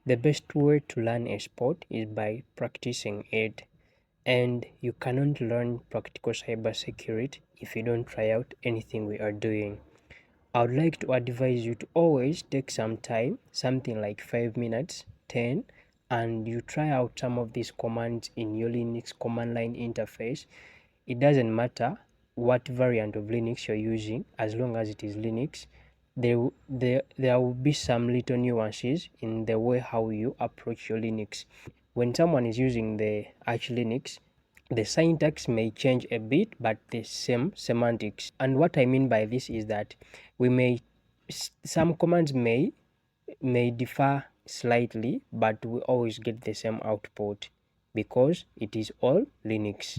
The best way to learn a sport is by practicing it, and you cannot learn practical cybersecurity if you don't try out anything we are doing. I would like to advise you to always take some time, something like 5 minutes, 10, and you try out some of these commands in your Linux command line interface. It doesn't matter what variant of Linux you're using, as long as it is Linux. There will be some little nuances in the way how you approach your Linux. When someone is using the Arch Linux, the syntax may change a bit, but the same semantics. And what I mean by this is that some commands may differ slightly, but we always get the same output because it is all Linux.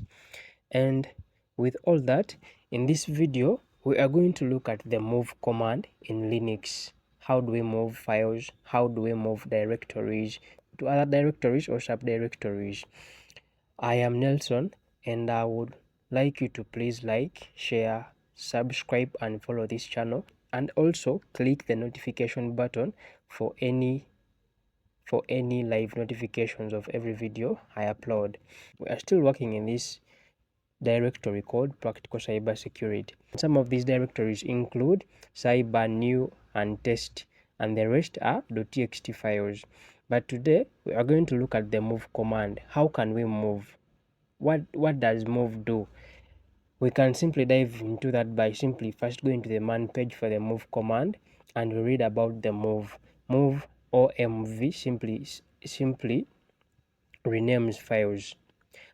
And with all that, in this video we are going to look at the move command in Linux. How do we move files? How do we move directories to other directories or subdirectories? I am Nelson, and I would like you to please like, share, subscribe and follow this channel, and also click the notification button for any live notifications of every video I upload. We are still working in this directory called Practical Cybersecurity. Some of these directories include cyber, new, and test, and the rest are .txt files. But today we are going to look at the move command. How can we move? What does move do? We can simply dive into that by simply first going to the man page for the move command and we read about the move. Move or mv simply renames files.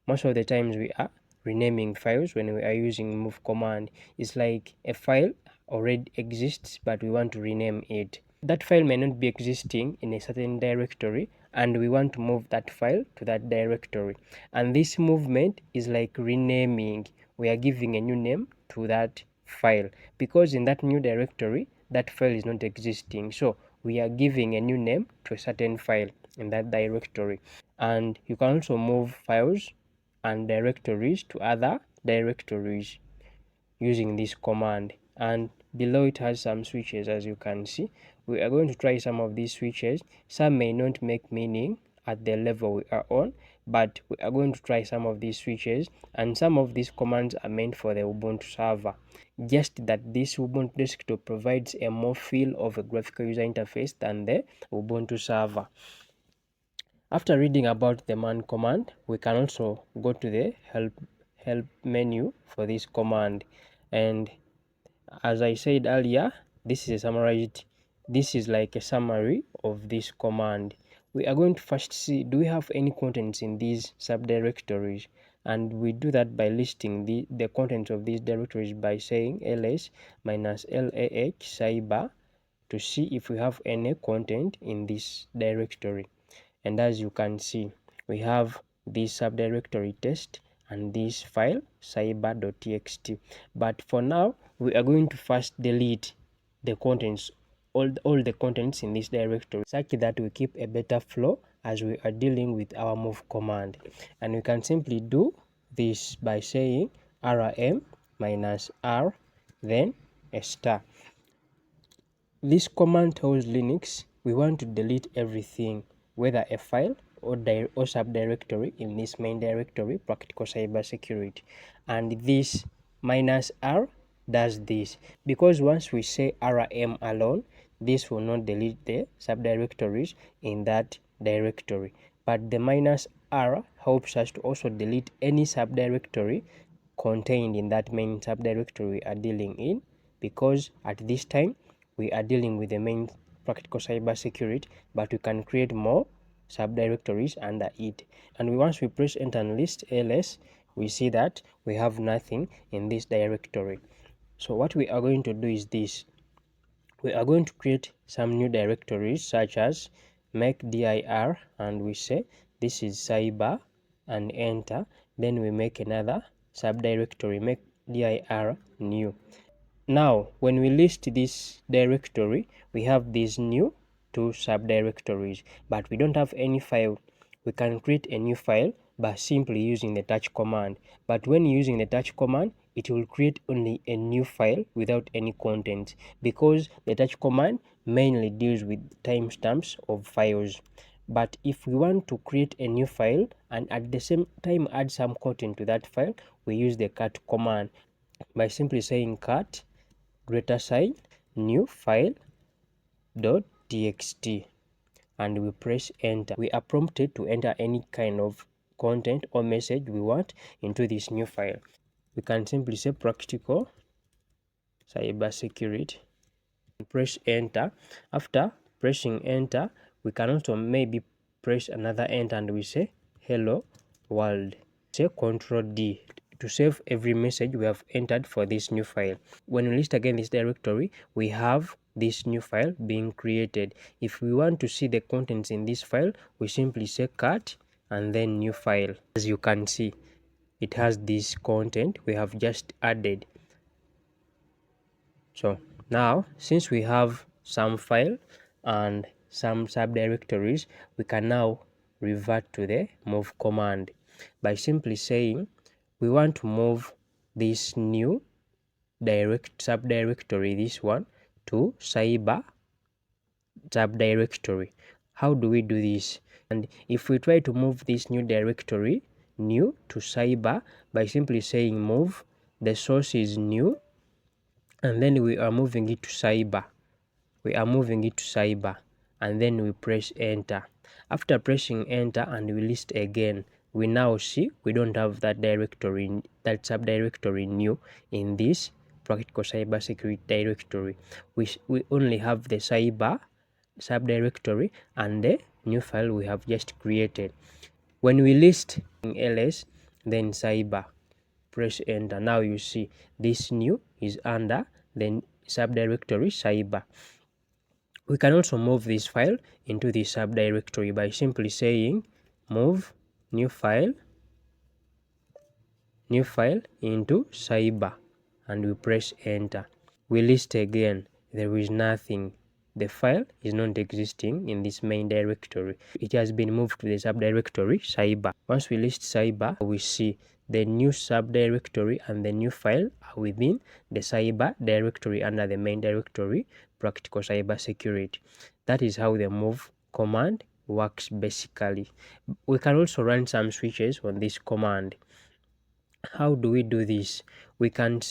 Most of the times we are renaming files when we are using move command. It's like a file already exists but we want to rename it. That file may not be existing in a certain directory and we want to move that file to that directory, and this movement is like renaming. We are giving a new name to that file because in that new directory that file is not existing, so we are giving a new name to a certain file in that directory. And you can also move files and directories to other directories using this command, and below it has some switches. As you can see, we are going to try some of these switches. Some may not make meaning at the level we are on, but we are going to try some of these switches, and some of these commands are meant for the Ubuntu server, just that this Ubuntu desktop provides a more feel of a graphical user interface than the Ubuntu server. After reading about the man command, we can also go to the help menu for this command. And as I said earlier, this is like a summary of this command. We are going to first see, do we have any contents in these subdirectories? And we do that by listing the contents of these directories by saying ls -lah cyber to see if we have any content in this directory. And as you can see, we have this subdirectory test and this file cyber.txt. But for now, we are going to first delete the contents, all the contents in this directory, such that we keep a better flow as we are dealing with our move command. And we can simply do this by saying rm -r then a star. This command tells Linux we want to delete everything, whether a file or subdirectory in this main directory, Practical Cybersecurity. And this -r does this because once we say rm alone, this will not delete the subdirectories in that directory. But the -r helps us to also delete any subdirectory contained in that main subdirectory we are dealing in, because at this time we are dealing with the main Practical Cybersecurity, but we can create more subdirectories under it. And once we press enter and list ls, we see that we have nothing in this directory. So what we are going to do is this: we are going to create some new directories such as make dir, and we say this is cyber and enter. Then we make another subdirectory, make dir new. Now, when we list this directory, we have these new two subdirectories, but we don't have any file. We can create a new file by simply using the touch command. But when using the touch command, it will create only a new file without any content, because the touch command mainly deals with timestamps of files. But if we want to create a new file and at the same time add some content to that file, we use the cat command by simply saying cat $new file .txt, and we press enter. We are prompted to enter any kind of content or message we want into this new file. We can simply say practical cybersecurity and press enter. After pressing enter, we can also maybe press another enter and we say hello world. Say Control D to save every message we have entered for this new file. When we list again this directory, we have this new file being created. If we want to see the contents in this file, we simply say cat and then new file. As you can see, it has this content we have just added. So now, since we have some file and some subdirectories, we can now revert to the move command by simply saying we want to move this new subdirectory, this one, to cyber subdirectory. How do we do this? And if we try to move this new directory new to cyber by simply saying move, the source is new, and then we are moving it to cyber. And then we press enter. After pressing enter and we list again, we now see we don't have that directory, that subdirectory new in this practical cybersecurity directory. We only have the cyber subdirectory and the new file we have just created. When we list ls, then cyber, press enter. Now you see this new is under the subdirectory cyber. We can also move this file into the subdirectory by simply saying move new file into cyber, and we press enter. We list again, there is nothing. The file is not existing in this main directory. It has been moved to the subdirectory cyber. Once we list cyber, we see the new subdirectory and the new file are within the cyber directory under the main directory practical cybersecurity. That is how the move command works basically. We can also run some switches on this command. How do we do this? We can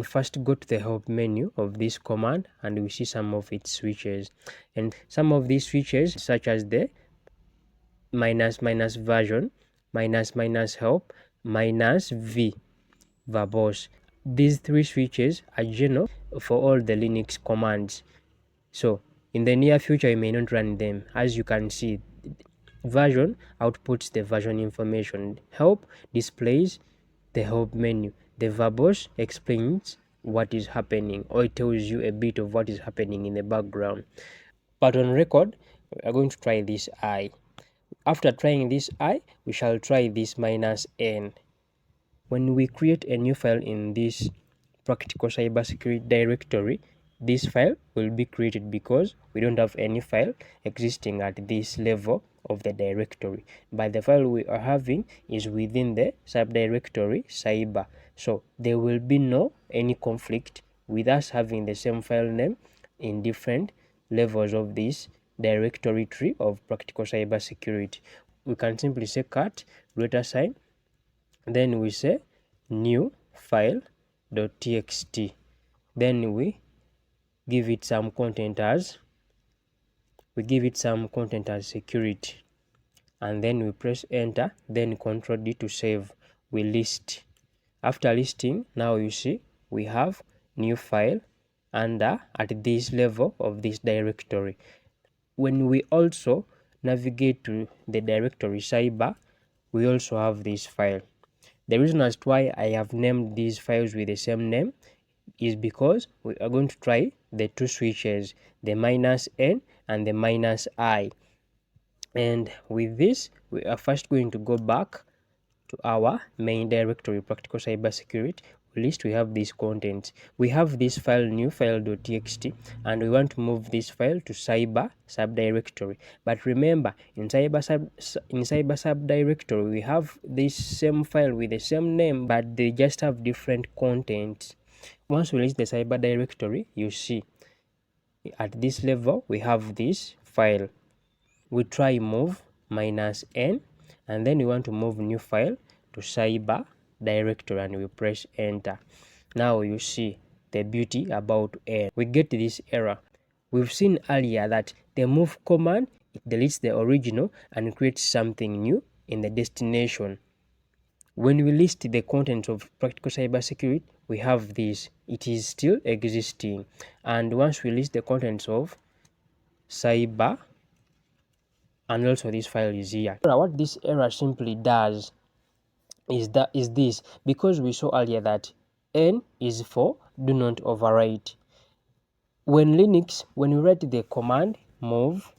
first go to the help menu of this command and we see some of its switches, and some of these switches such as the -- version, -- help, -v verbose. These three switches are general for all the Linux commands. So in the near future you may not run them. As you can see, version outputs the version information, help displays the help menu, the verbose explains what is happening, or it tells you a bit of what is happening in the background. But on record, we are going to try this I. After trying this I, we shall try this -n. When we create a new file in this practical cybersecurity directory, this file will be created because we don't have any file existing at this level of the directory, but the file we are having is within the subdirectory cyber. So there will be no any conflict with us having the same file name in different levels of this directory tree of practical cybersecurity. We can simply say cat ~, then we say new file.txt, then we give it some content as security, and then we press enter, then Control D to save. We list. After listing, now you see we have new file under at this level of this directory. When we also navigate to the directory cyber, we also have this file. The reason as to why I have named these files with the same name is because we are going to try the two switches, the -n and the -i. And with this, we are first going to go back to our main directory, practical cybersecurity list. We have these contents. We have this file, new file.txt, and we want to move this file to cyber subdirectory. But remember, in cyber subdirectory, we have this same file with the same name, but they just have different contents. Once we list the cyber directory, you see at this level we have this file. we try move -n, and then we want to move new file to cyber directory, and we press enter. Now you see the beauty about n. We get this error. We've seen earlier that the move command, it deletes the original and creates something new in the destination. When we list the contents of practical cybersecurity, we have this. It is still existing. And once we list the contents of cyber, and also this file is here. What this error simply does is this, because we saw earlier that n is for do not overwrite. When we write the command move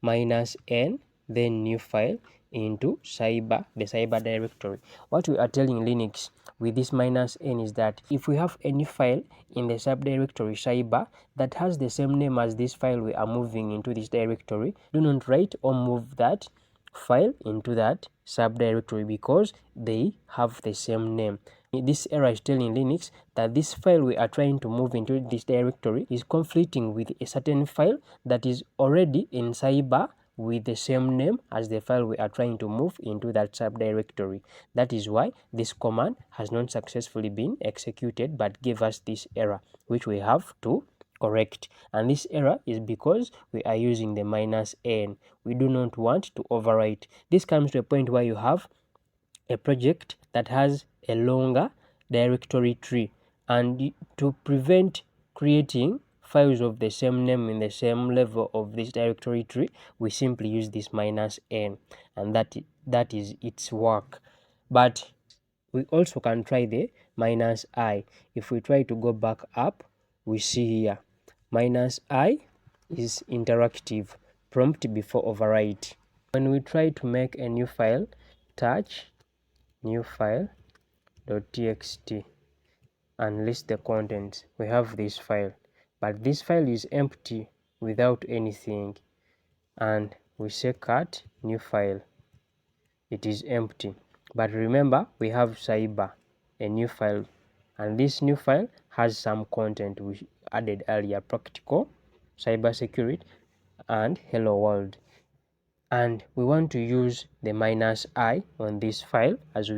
-n, then new file into the cyber directory, what we are telling Linux with this -n is that if we have any file in the subdirectory cyber that has the same name as this file we are moving into this directory, do not write or move that file into that subdirectory because they have the same name. This error is telling Linux that this file we are trying to move into this directory is conflicting with a certain file that is already in cyber with the same name as the file we are trying to move into that subdirectory. That is why this command has not successfully been executed but gave us this error, which we have to correct. And this error is because we are using the -n. We do not want to overwrite. This comes to a point where you have a project that has a longer directory tree, and to prevent creating files of the same name in the same level of this directory tree, we simply use this -n, and that is its work. But we also can try the -i. If we try to go back up, we see here -i is interactive, prompt before overwrite. When we try to make a new file, touch new file.txt and list the contents, we have this file, but this file is empty without anything, and we say cut new file, it is empty. But remember, we have cyber, a new file, and this new file has some content we added earlier: practical cybersecurity and hello world. And we want to use the -i on this file as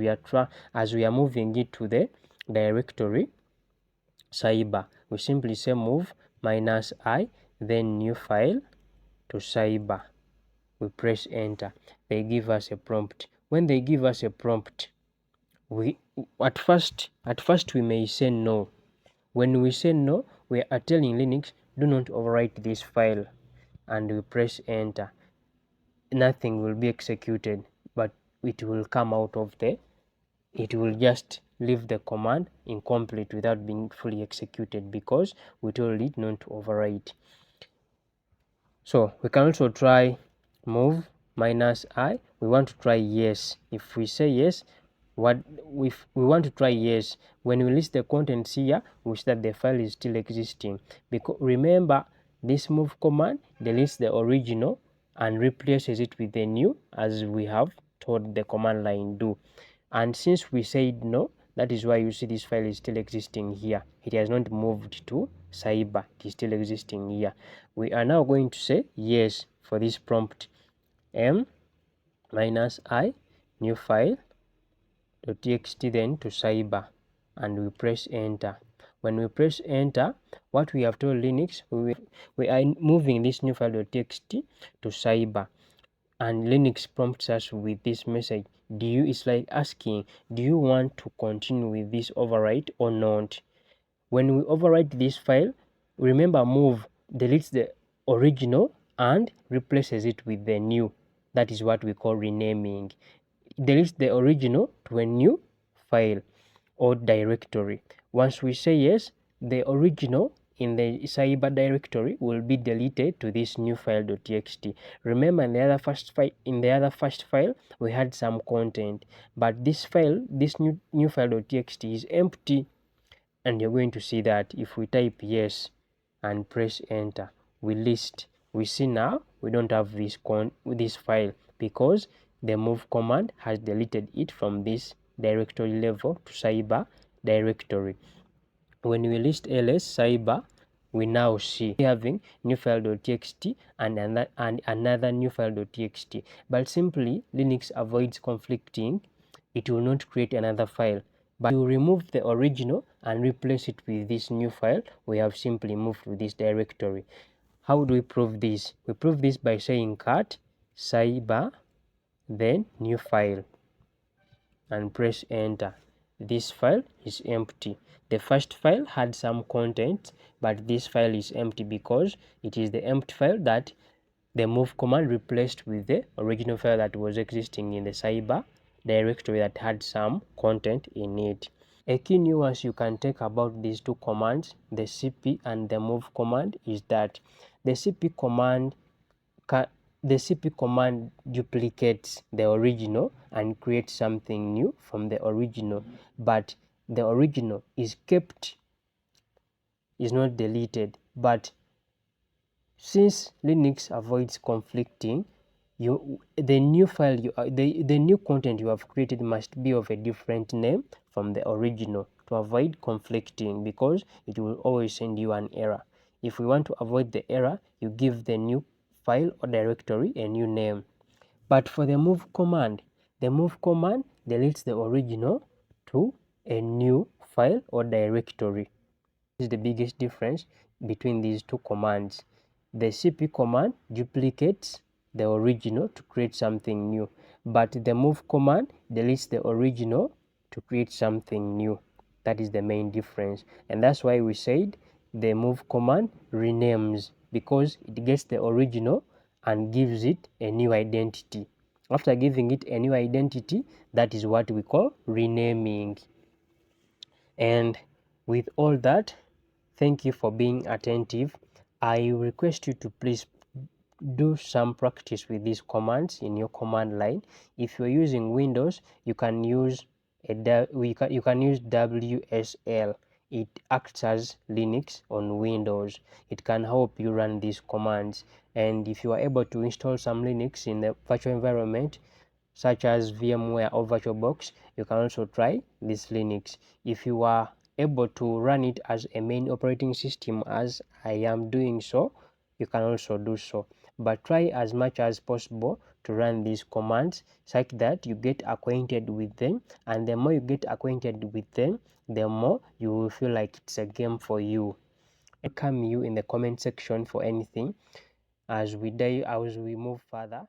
we are moving it to the directory cyber. We simply say move -i, then new file to cyber. We press enter. They give us a prompt. When they give us a prompt, we at first we may say no. When we say no, we are telling Linux do not overwrite this file, and we press enter. Nothing will be executed, but it will come out of it will just leave the command incomplete without being fully executed because we told it not to overwrite. So we can also try move -i. We want to try yes. If we say yes, if we want to try yes, when we list the contents here, we see that the file is still existing, because remember, this move command deletes the original and replaces it with the new, as we have told the command line do. And since we said no, that is why you see this file is still existing here. It has not moved to cyber, it is still existing here. We are now going to say yes for this prompt, m -i new file.txt, then to cyber, and we press enter. When we press enter, what we have told Linux, we are moving this new file.txt to cyber, and Linux prompts us with this message. It's like asking, do you want to continue with this overwrite or not? When we overwrite this file, remember, move deletes the original and replaces it with the new. That is what we call renaming. It deletes the original to a new file or directory. Once we say yes, the original in the cyber directory will be deleted to this new file.txt. Remember, in the other first file, we had some content, but this new file.txt is empty. And you're going to see that if we type yes and press enter, we see now we don't have this file because the move command has deleted it from this directory level to cyber directory. When we list ls cyber we now see having new file.txt and another new file.txt. But simply Linux avoids conflicting. It will not create another file, but to remove the original and replace it with this new file, we have simply moved to this directory. How do we prove this? We prove this by saying cat cyber then new file and press enter. This file is empty. The first file had some content, but this file is empty because it is the empty file that the move command replaced with the original file that was existing in the cyber directory that had some content in it. A key nuance you can take about these two commands, the cp and the move command, is that the cp command duplicates the original and creates something new from the original, but the original is kept, is not deleted. But since Linux avoids conflicting, the new content you have created must be of a different name from the original to avoid conflicting, because it will always send you an error. If we want to avoid the error, you give the new file or directory a new name. But for the move command deletes the original to a new file or directory. This is the biggest difference between these two commands. The cp command duplicates the original to create something new, but the move command deletes the original to create something new. That is the main difference, and that's why we said the move command renames, because it gets the original and gives it a new identity. After giving it a new identity, that is what we call renaming. And with all that, thank you for being attentive. I request you to please do some practice with these commands in your command line. If you're using Windows, you can use you can use WSL. It acts as Linux on Windows. It can help you run these commands. And if you are able to install some Linux in the virtual environment, such as VMware or VirtualBox, you can also try this Linux. If you are able to run it as a main operating system, as I am doing so, you can also do so. But try as much as possible to run these commands such that you get acquainted with them, and the more you get acquainted with them, the more you will feel like it's a game for you. Welcome you in the comment section for anything as we move further.